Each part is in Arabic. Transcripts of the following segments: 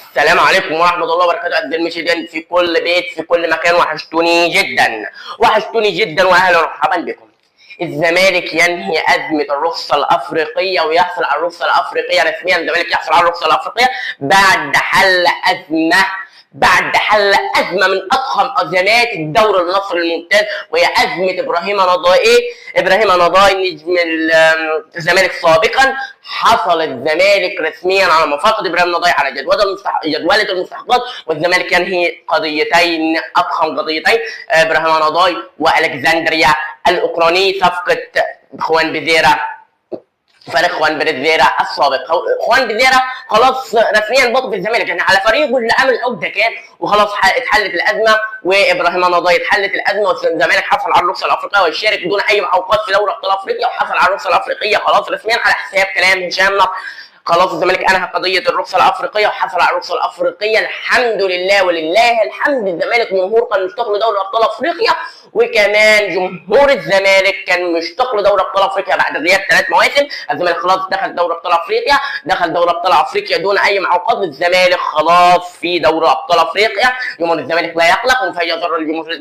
السلام عليكم ورحمة الله وبركاته. أعزائي المشاهدين في كل بيت في كل مكان، وحشتوني جدا وحشتوني جدا، وأهلا ومرحبا بكم. الزمالك ينهي أزمة الرخصة الأفريقية ويحصل على الرخصة الأفريقية رسميا. الزمالك يحصل على الرخصة الأفريقية بعد حل أزمة من أضخم أزمات الدوري المصري الممتاز، وهي أزمة إبراهيم نضاي نجم الزمالك سابقا. حصل الزمالك رسميا على موافقة إبراهيم نضاي على جدولة المستحقات، والزمالك ينهي قضيتين، أضخم قضيتين، إبراهيم نضاي وألكسندريا الأوكراني، صفقة خوان بيزيرا، فريق خوان بيزيرا السابق. خوان بيزيرا خلاص رسميا بطل في الزمالك، يعني على فريقه اللي عمل عقده كان، وخلاص اتحلت الازمه، وابراهيم نضاي اتحلت الازمه، والزمالك حصل على الرخصه الافريقيه ويشارك دون اي معوقات في دوري ابطال افريقيا، وحصل على الرخصه الافريقيه خلاص رسميا على حساب كلام هشام نصر. خلاص الزمالك انهى قضيه الرخصه الافريقيه وحصل على الرخصه الافريقيه، الحمد لله ولله الحمد. الزمالك جمهور كان مشتاق لدوري ابطال افريقيا، وكمان جمهور الزمالك كان مشتاق لدوري ابطال افريقيا بعد غياب 3 مواسم. الزمالك خلاص دخل دوري ابطال افريقيا دون اي معوقات. الزمالك خلاص في دوري ابطال افريقيا، جمهور الزمالك لا يقلق، ومفيش ضرر لجمهور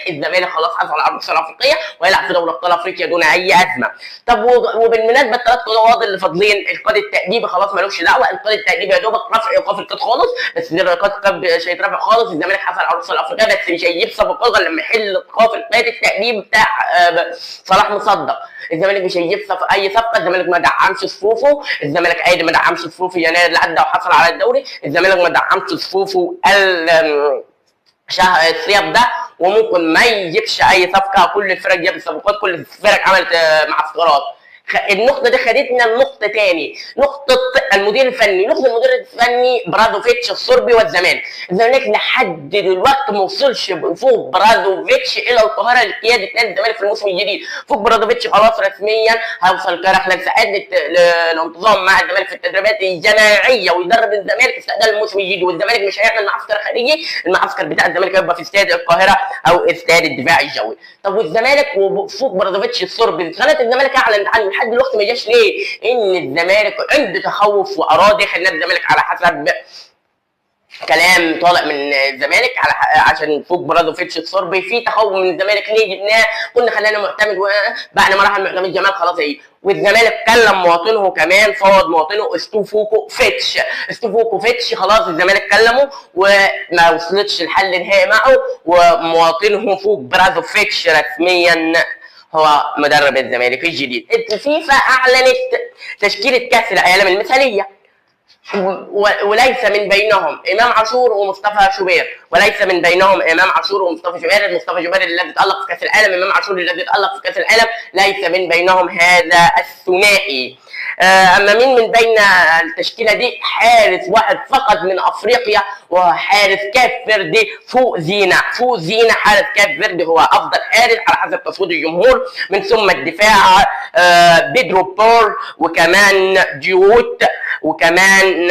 الزمالك خلاص حصل على الرخصه الافريقيه ويلعب في دوري ابطال افريقيا دون اي ازمه. طب وبالمناسبه الثلاث قضايا اللي فاضلين، القاضي التأديبي خلاص مالوش دعوه، القاضي التأديبي يا دوبك رفع ايقاف القيد خالص، بس ايقاف القيد مش هيترفع خالص. الزمالك حصل على الرخصه الافريقيه، بس مش هيجيب صفقات غير لما يحل ايقاف القيد التأديبي بتاع صلاح مصدق. الزمالك مش هيجيب اي صفقه، الزمالك ما دعمش صفوفه، الزمالك عادي ما دعمش صفوفه يناير اللي عدى وحصل على الدوري، الزمالك ما دعمش صفوفه الصيف ده، وممكن ما يجيبش اي صفقه. كل الفرق جابت صفقات، كل الفرق عملت معسكرات. النقطة دي خدتنا لنقطة تاني، نقطة المدير الفني. نقطة المدير الفني برازوفيتش الصربي والزمالك. الزمالك لحد دلوقتي ما وصلش بفوق برازوفيتش إلى القاهرة لقيادة نادي الزمالك في الموسم الجديد. فوق برازوفيتش خلاص رسميا هيوصل القاهرة خلال ساعات للانتظام مع الزمالك في التدريبات الجماعية ويدرب الزمالك استعداد للموسم الجديد. والزمالك مش هيعمل معسكر خارجي، المعسكر بتاع الزمالك هيبقى في استاد القاهرة أو استاد الدفاع الجوي. طب والزمالك وفوق برازوفيتش الصربي، قناة الزمالك أعلنت عنه لحد دلوقتي ما جاش ليه؟ ان الزمالك عنده تخوف واراد يدخل نادي الزمالك على حسب كلام طالع من الزمالك عشان فوق برازوفيتش الصربي في تخوف من الزمالك. ليه جبناه؟ كنا خلينا معتمد، بعد ما راح المعتمد جمال خلاص ايه. والزمالك كلم مواطنه كمان، فوض مواطنه استوفوكو فيتش خلاص الزمالك كلمه وما وصلتش الحل النهائي معه، ومواطنه فوق برازوفيتش رسميا هو مدرب الزمالك الجديد. الفيفا اعلنت تشكيله كاس العالم المثاليه، وليس من بينهم امام عاشور ومصطفى شوبير، مصطفى شوبير الذي تألق في كاس العالم، امام عاشور الذي تألق في كاس العالم، ليس من بينهم هذا الثنائي. اما مين من بين التشكيله دي؟ حارس واحد فقط من افريقيا، وهو حارس كاب فيردي فوق زينه. حارس كاب فيردي هو افضل حارس على حسب تصويت الجمهور. من ثم الدفاع بيدرو بور، وكمان ديوت، وكمان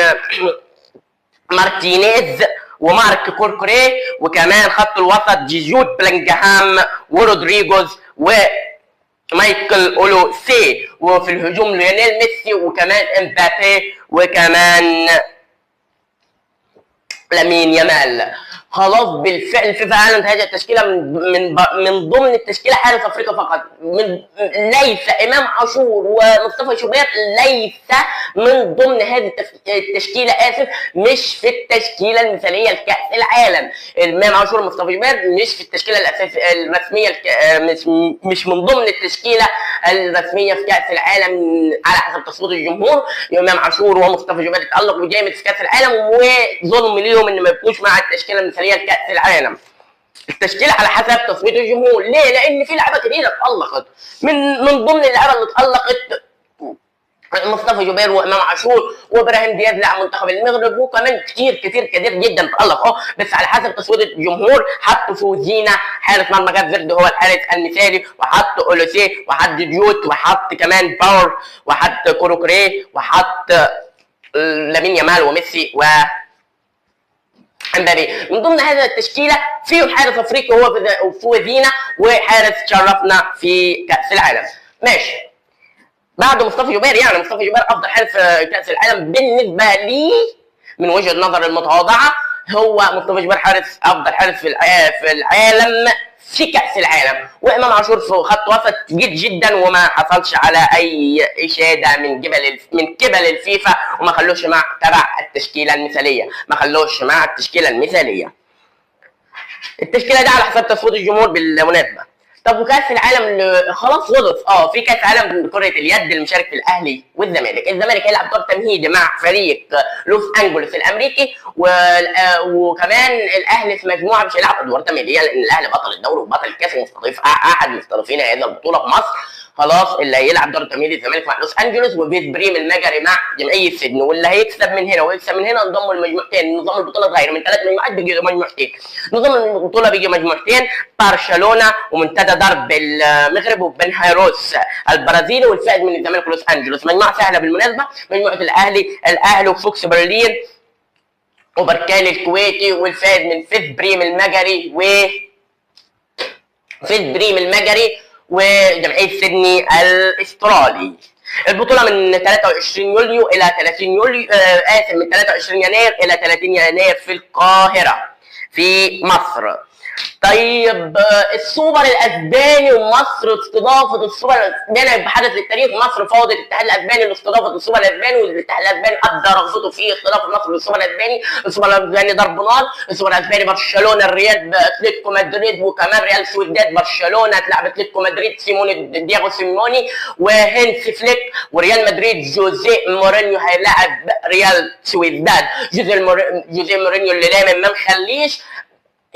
مارتينيز ومارك كوركوري، وكمان خط الوسط جيجوت بلينجهام ورودريجوز ومايكل اولوسي، وفي الهجوم ليونيل ميسي وكمان امبابي وكمان لامين يامال. خلاص بالفعل فيفا اعلنت هذه التشكيله من ضمن التشكيله حارس افريقيا فقط، ليس امام عاشور ومصطفى شوبير ليس من ضمن هذه التشكيله، مش في التشكيله المثاليه لكاس العالم. امام عاشور ومصطفى شوبير مش في التشكيله الاساسيه الرسميه، مش من ضمن التشكيله الرسميه في كاس العالم على حسب تصويت الجمهور. امام عاشور ومصطفى شوبير تألقوا جامد في كاس العالم، وظلم ليهم ان ما يبقوش مع التشكيله المثاليه لكاس العالم. التشكيله على حسب تصويت الجمهور. ليه؟ لان في لعيبه كتيره اتألقت، من ضمن اللعيبه اللي اتألقت مصطفى جوبير وامام عاشور وابراهيم دياز لاعب منتخب المغرب، وكمان كتير جدا تألق بس على حسب تصويت الجمهور. حطوا فوزينا حارس مرمى كاب فيردي هو الحارس المثالي، وحط اولوسي، وحط ديوت، وحط كمان باور، وحط كوروكري، وحط لامين يامال وميسي و امبابي. من ضمن هذه التشكيله فيهم حارس افريقي هو فوزينا، وحارس شرفنا في كاس العالم. ماشي. بعد مصطفى جوبير، يعني مصطفى جوبير افضل حارس في كاس العالم بالنسبه لي من وجهه نظر المتواضعه هو مصطفى شوبير حارس افضل حارس في العالم في كاس العالم. وامام عاشور في خط وسط جيد جدا وما حصلش على اي اشاده من قبل الفيفا، وما خلوش تبع التشكيله المثاليه، ما خلوش مع التشكيله المثاليه. التشكيله دي على حساب تصويت الجمهور بالمناسبه. طب وكاس العالم اللي خلاص خلص، في كاس عالم كره اليد اللي مشارك في الاهلي والزمالك. الزمالك هيلعب دور تمهيدي مع فريق لوس انجلوس الامريكي، وكمان الاهلي في مجموعه مش هيلعب ادوار تمهيديه، لان الاهلي بطل الدوري وبطل الكاس ومستضيف احد مستضيفين هذه البطوله في مصر. خلاص اللي هيلعب دور تمهيدي الزمالك مع لوس انجلوس، وفيت بريم المجري مع جمعيه سيدني، واللي هيكسب من هنا ويكسب من هنا انضموا المجموعتين. نظام البطوله اتغير من 3 مجموعات بيجي مجموعتين. نظام البطوله بيجي مجموعتين، برشلونه ومنتدى ضرب المغرب وبنهايروس البرازيلي، والفائز من الزمالك ولوس انجلوس. مجموعه سهله بالمناسبه، مجموعه الاهلي وفوكس برلين وبركان الكويتي، والفائز من فيت بريم المجري وجمعيه سيدني الاسترالي. البطوله من 23 يوليو الى 30 يوليو من 23 يناير الى 30 يناير في القاهره في مصر. طيب السوبر الاسباني ومصر استضافه السوبر الاسباني بحدث للتاريخ. مصر فوضت الاتحاد الاسباني لاستضافه السوبر الاسباني، والاتحاد الاسباني ابدى رغبته في استضافه مصر للسوبر الاسباني. السوبر الاسباني ضرب نار. السوبر الاسباني برشلونه الريال باتلتيكو مدريد، وكمان ريال سويداد برشلونه هتلعب اتلتيكو مدريد دياغو سيموني وهينس فليك، وريال مدريد جوزيه مورينيو هيلاعب ريال سويداد. جوزيه مورينيو اللي دايما ما مخليش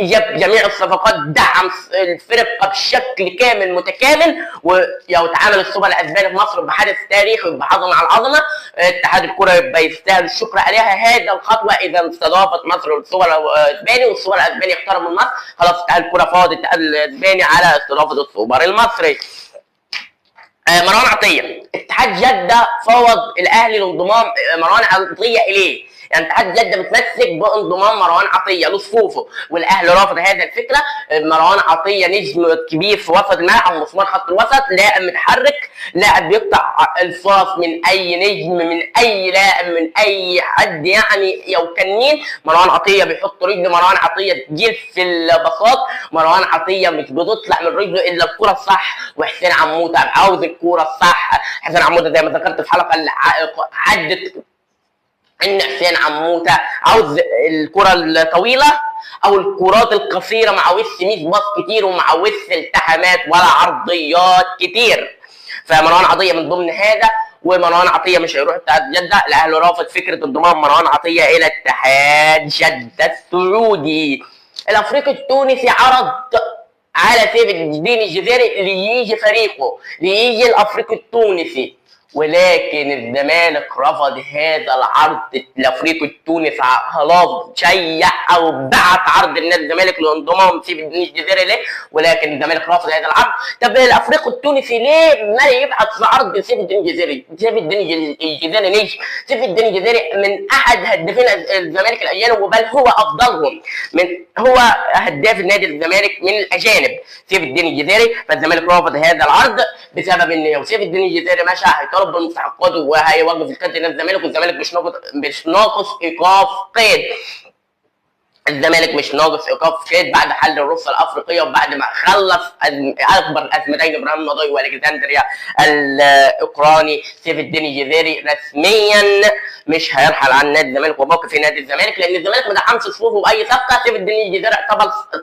جاب جميع الصفقات، دعم الفرقه بشكل كامل متكامل، وتعامل السوبر الاسباني في مصر بحدث تاريخي بعظمه على العظمه. اتحاد الكره يبقى يستاهل الشكر عليها هذه الخطوه اذا استضافت مصر السوبر الاسباني، والسوبر الاسباني احترم من مصر. خلاص اتحاد الكره فاض الاتحاد الاسباني على استضافه السوبر المصري. مروان عطيه، اتحاد جده فوض الاهلي لانضمام مروان عطيه اليه. يعني اتحاد جده متمسك بانضمام مروان عطيه لصفوفه، والاهلي رافض هذه الفكره. مروان عطيه نجم كبير في وسط الملعب، مسمار خط الوسط، لاعب متحرك، لاعب بيقطع الفرص من اي نجم، من اي لاعب، من اي حد يعني يوكنين. مروان عطيه بيحط رجله، مروان عطيه تجيل في البساط، مروان عطيه مش بتطلع من رجله الا الكره الصح. وحسين عموته عاوز الكره الصح. حسين عموته زي ما ذكرت في حلقه اللي عدت ان حسين عموته عاوز الكره الطويله او الكرات القصيره، ما عاوزش ميس باص كتير وما عاوزش التحامات ولا عرضيات كتير. فمروان عطيه من ضمن هذا، ومروان عطيه مش هيروح اتحاد جده. الاهلي رافض فكره انضمام مروان عطيه الى اتحاد جده السعودي. الافريقي التونسي عرض على سيف الدين الجزيري ليجي فريقه، ليجي الافريقي التونسي، ولكن الزمالك رفض هذا العرض. الافريقي التونسي خلاص شيع او بعت عرض لنادي الزمالك لانضمام سيف الدين الجزيري ليه، ولكن الزمالك رفض هذا العرض. طب الافريقي التونسي ليه ما يبعت في عرض سيف الدين الجزيري؟ سيف الدين الجزيري نجم، سيف الدين الجزيري من احد هدافين الزمالك الاجانب، وبل هو افضلهم، هو هداف النادي الزمالك من الاجانب سيف الدين الجزيري. فالزمالك رفض هذا العرض بسبب ان سيف الدين الجزيري مشى هيطالب بالمستحقات وهيوقف الكاس نادي الزمالك، والزمالك مش ناقص ايقاف قيد. الزمالك مش ناقص ايقاف قيد بعد حل الرخصه الافريقيه، وبعد ما خلص اكبر الازمتين ابراهيم نضاي والكسندريا الاوكراني. سيف الدين الجزيري رسميا مش هيرحل عن نادي الزمالك وباقي في نادي الزمالك، لان الزمالك ما دعمش صفوفه باي صفقه. سيف الدين الجزيري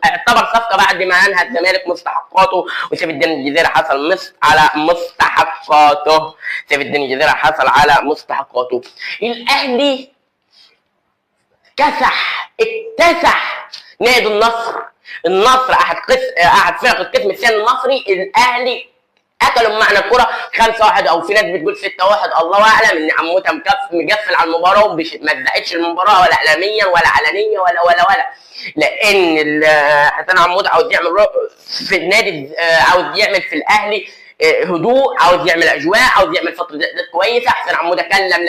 اعتبر صفقه بعد ما انهى الزمالك مستحقاته، وسيف الدين الجزيري حصل على مستحقاته. سيف الدين الجزيري حصل على مستحقاته. الاهلي اكتسح نادي النصر احد فرق القسم الثاني المصري. الاهلي اكلوا بمعنى الكره 5-1 او في ناس بتقول 6-1، الله اعلم. ان عموته مقفل على المباراه وما اتذاعتش المباراه ولا اعلاميا ولا علنيا ولا لان حسن عموته عاوز يعمل في النادي، عاوز يعمل في الاهلي هدوء، عاوز يعمل اجواء، عاوز يعمل فتره كويسه. حسين عموده كلم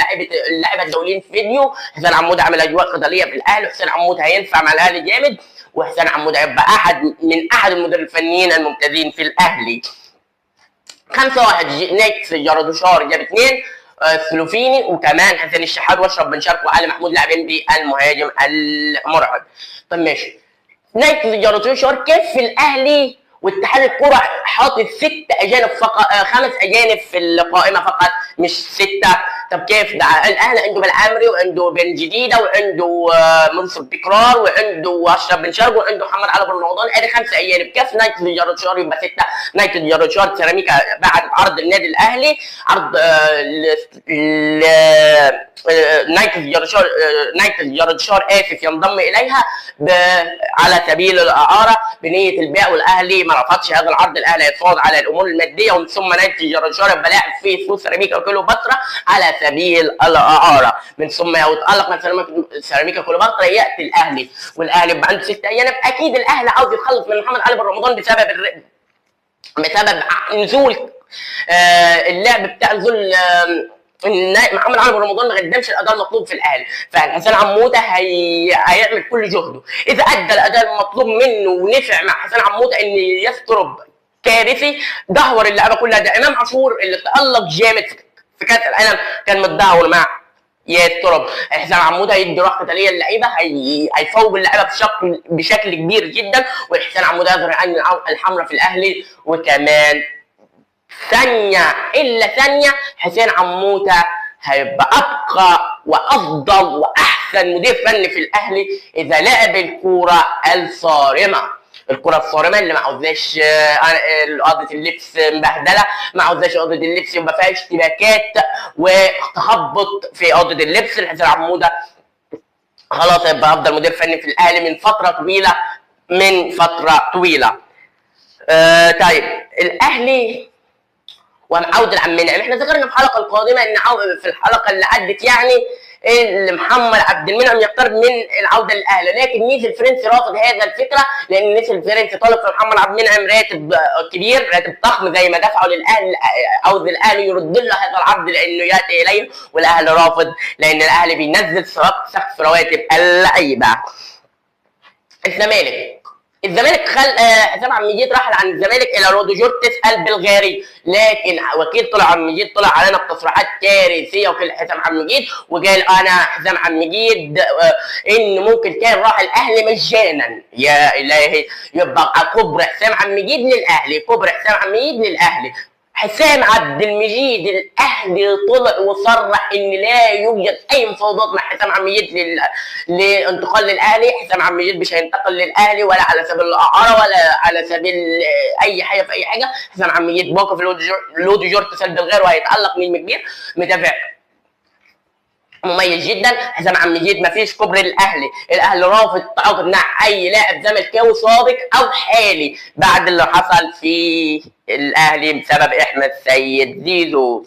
اللاعيبه الدوليين في فيديو. حسين عموده عمل اجواء قتاليه في الاهلي، وحسين عموده هينفع مع الاهلي جامد، وحسين عموده هيبقى احد المديرين الفنيين الممتازين في الاهلي. 5-1 نيكس جرادوشار جاب 2، السلوفيني، وكمان حسين الشحات واشرف بن شرقي وعلي محمود لاعبين بالمهاجم المرعب. طب ماشي، نادي جراتيوشار كيف في الاهلي واتحاد الكرة حاطط 6 اجانب فقط، 5 اجانب في القائمه فقط مش 6؟ طب كيف ده؟ الاهلي عنده بالعامري وعنده بن جديده وعنده منصف بكرار وعنده اشرف بن شرقي وعنده محمد علي بن رمضان، ادي 5 اجانب. كيف نادي جراتيوشار يبقى 6؟ نادي جراتيوشار سيراميكا بعد عرض النادي الاهلي، عرض نادي جراتيوشار اسف ينضم اليها على سبيل الاعاره بنيه البيع، والاهلي ما رفضش هذا العرض. الاهلي هيتفاوض على الامور الماديه، ومن ثم نادي جراتيوشار يبقى لاعب في سوق سيراميكا كليوباترا على سبيل الاعاره، من ثم يتالق من سيراميكا كليوباترا ياتي الاهلي، والاهلي يبقى عنده 6 اجانب. اكيد الاهلي عاوز يتخلص من محمد علي بن رمضان بسبب نزول اللعب بتاع نزول محمد علي بن رمضان ما قدمش الاداء المطلوب في الاهلي، فحسين عموته هيعمل كل جهده. اذا ادى الاداء المطلوب منه ونفع مع حسين عموته ان يسترب كارثي دهور اللعبه كلها. ده امام عاشور اللي تالق جامد في كاس العالم كان متدهور مع يسترب. حسين عموته هيدي روح قتاليه للعيبه، هيفوق اللعيبه بشكل كبير جدا، وحسين عموته يظهر العين الحمراء في الاهلي. وكمان ثانية إلا ثانية حسين عموته هيبقى أبقى وأفضل وأحسن مدير فني في الأهلي إذا لعب الكورة الصارمة. الكرة الصارمة اللي ما عاوزاش قضية اللبس مبهدلة، ما عاوزاش قضية اللبس يبقى فيها اشتباكات وتخبط في قضية اللبس. حسين عموته خلاص هيبقى أفضل مدير فني في الأهلي من فترة طويلة. طيب الأهلي وعودة لعم منعم، احنا ذكرنا في الحلقه القادمه ان في الحلقه اللي عدت يعني ان محمد عبد المنعم يقترب من العوده للاهلي، لكن نيسي الفرنسي رافض هذا الفكره، لان نيسي الفرنسي طالب في محمد عبد المنعم راتب كبير، راتب ضخم زي ما دفعوا للاهلي، عاوز الاهلي يرد له هذا العرض لانه ياتي اليه، والاهلي رافض لان الاهلي بينزل سقف رواتب اللعيبه. الزمالك حسام عبد المجيد رحل عن الزمالك الى رودوجورتس البلغاري، لكن وكيل طلع عبد المجيد طلع علينا بتصريحات كارثيه وكيل حسام عبد المجيد، وقال انا حسام عبد المجيد ان ممكن كان راح الاهلي مجانا. يا الهي، يبقى كبر حسام عبد المجيد للاهلي، كبر حسام عبد المجيد للاهلي. حسام عبد المجيد الاهلي طلع وصرح ان لا يوجد اي مفاوضات مع حسام عبد المجيد للانتقال للاهلي. حسام عبد المجيد مش هينتقل للاهلي ولا على سبيل الاعاره ولا على سبيل اي حاجه في اي حاجه. حسام عبد المجيد موقف لودوجورتس البلغاري وهيتالق نجم كبير مدافع مميز جدا. حسام عبد المجيد مفيش كبر للاهلي، الاهلي رافض التعاقد مع اي لاعب زملكاوي سابق او حالي بعد اللي حصل في الاهلي بسبب احمد سيد زيزو.